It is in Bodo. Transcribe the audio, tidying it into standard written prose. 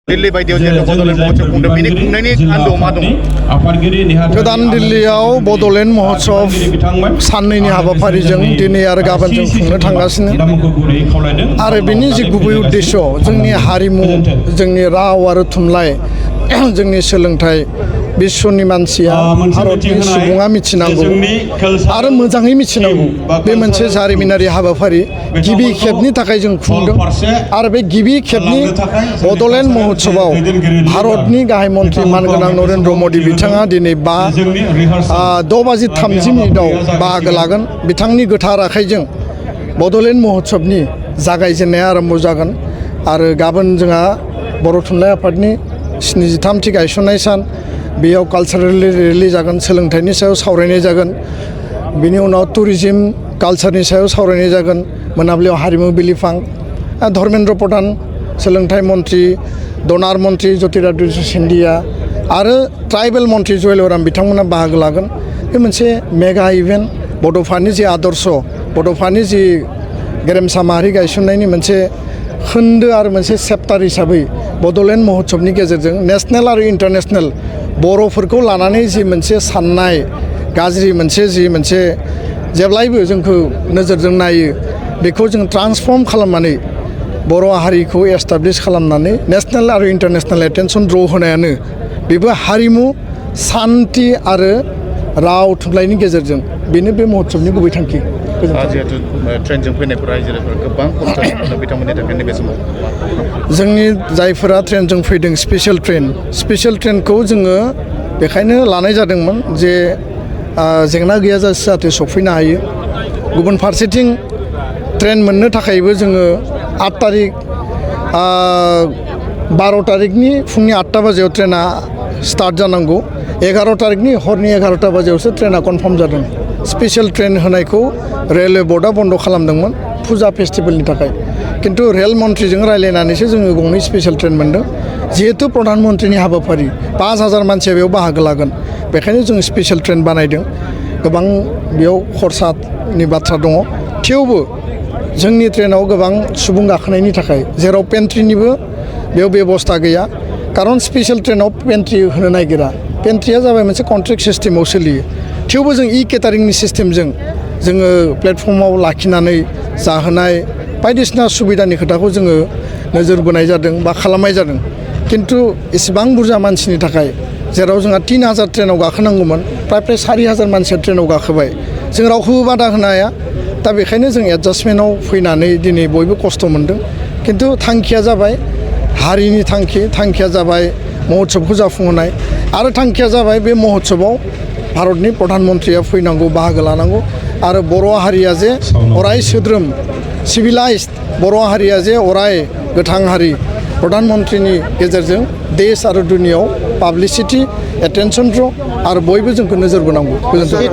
दिल्ली बायदियाव जे बड'लेण्ड महत्सव खुंदों बेनि खुंनायनि आन्दोआव मा दं? गोदान दिल्लीयाव बड'लेण्ड महत्सव साननैनि हाबाफारिजों दिनै आरो गाबोन जों खुंनो थांगासिनो आरो बेनि जि गुबै उद्देश्य जोंनि हारिमु जोंनि राव आरो थुनलाइ जोंनि सोलोंथाइ विश्वनि मानसिया भारतनि सुबुङा मिथिनांगौ आरो मोजाङै मिथिनांगौ बे मोनसे जारिमिनारि हाबाफारि गिबि खेबनि थाखाय जों खुंदों आरो बे गिबि खेबनि बड'लेण्ड महत्सवआव भारतनि गाहाय मन्त्रि मानगोनां नरेन्द्र मदि बिथाङा दिनै 6:30 बाहागो लागोन। बिथांनि गोथार आखाइजों बड'लेण्ड महत्सवनि जागायजेननाया आरम्भ जागोन आरो गाबोन जोंहा बर' थुनलाइ आफादनि 73थि गायसननाय सान बेयाव कालचारेल रेलि जागोन, सोलोंथाइनि सायाव सावरायनाय जागोन, बिनि उनाव टुरिज्म कालचारनि सायाव सावरायनाय जागोन, मोनाबिलियाव हारिमु बिलिफां, धर्मेन्द्र प्रधान सोलोंथाइ मन्त्रि, डनार मन्त्रि ज्योतिरादित्य सिन्धिया आरो ट्राइबेल मन्त्रि जुवेल ओराम बिथांमोना बाहागो लागोन। बे मोनसे मेगा इभेन्ट बड'फानि जि आदर्श बड'फानि जि गेरेमसा माहारि गायसननायनि मोनसे खोन्दो आरो मोनसे चेप्टार हिसाबै बड'लेण्ड महत्सवनि गेजेरजों नेशनेल आरो इन्टारनेशनेल बर'फोरखौ लानानै जि मोनसे साननाय गाज्रि मोनसे जेब्लायबो जोंखौ नोजोरजों नायो बेखौ जों ट्रान्सफर्म खालामनानै बर' हारिखौ एस्टाब्लिश खालामनानै नेशनेल आरो इन्टारनेशनेल एटेनसन द्र होनायानो बेबो हारिमु सान्थि आरो राव थुनलाइनि गेजेरजों बेनो बे महत्सवनि गुबै थांखि। जिहेतु ट्रेनजों फैनायफोरा रायजोफोरा गोबां खस्थ' बिथांमोननि थाखाय नैबे समाव जोंनि जायफोरा ट्रेनजों फैदों स्पेशल ट्रेनखौ जोङो बेखायनो लानाय जादोंमोन जे जेंना गैयाजासे जाहाथे सफैनो हायो। गुबुन फारसेथिं ट्रेन मोननो थाखायबो जोङो 8 तारिख 12 तारिखनि फुंनि 8टा बाजियाव ट्रेना स्टार्ट जानांगौ, 11 तारिखनि हरनि 11टा बाजियावसो ट्रेना कनफार्म जादों। स्पेशल ट्रेन होनायखौ रेलवे बर्डआ बन्द खालामदोंमोन फुजा फेस्टिभेलनि थाखाय, किन्तु रेल मन्थ्रिजों रायलायनानैसो जोङो गंनै स्पेशल ट्रेन मोन्दों। जिहेतु प्रधान मन्त्रिनि हाबाफारि 5000 मानसिया बेयाव बाहागो लागोन, बेखायनो जों स्पेशल ट्रेन बानायदों। गोबां बेयाव खरसानि बाथ्रा दङ, थेवबो जोंनि ट्रेनाव गोबां सुबुं गाखोनायनि थाखाय जेराव पेन्ट्रिनिबो बेयाव बेबस्था गैया, खारन स्पेशल ट्रेनाव पेन्ट्रि होनो नागिरा। पेन्ट्रिया जाबाय मोनसे कन्ट्रेक्ट सिस्टेमाव सोलियो, थेवबो जों केटारिंनि सिस्टेमजों जोङो प्लेटफर्माव लाखिनानै जाहोनाय बायदिसिना सुबिदानि खोथाखौ जोङो नोजोर बोनाय जादों बा खालामनाय जादों। किन्तु इसेबां बुरजा मानसिनि थाखाय जेराव जोंहा 3000 ट्रेनाव गाखोनांगौमोन प्राय 4000 मानसिया ट्रेनाव गाखोबाय, जों रावखौबो बादा होनो हाया। दा बेखायनो जों एडजास्टमेन्टआव फैनानै दिनै बयबो खस्थ' मोन्दों, किन्तु थांखिया जाबाय हारिनि थांखिया जाबाय महत्सवखौ जाफुंहोनाय आरो थांखिया जाबाय बे महत्सवआव भारतनि प्रधान मन्त्रिया फैनांगौ, बाहागो लानांगौ आरो बर' हारिया जे अराय सोद्रोम सिभिलाइज्ड बर' हारिया जे अराय गोथां हारि प्रधान मन्त्रिनि गेजेरजों देश आरो दुनियाव पाब्लिसिटि एटेनसन द्र आरो बयबो जोंखौ नोजोर बोनांगौ। गोजोन्थों।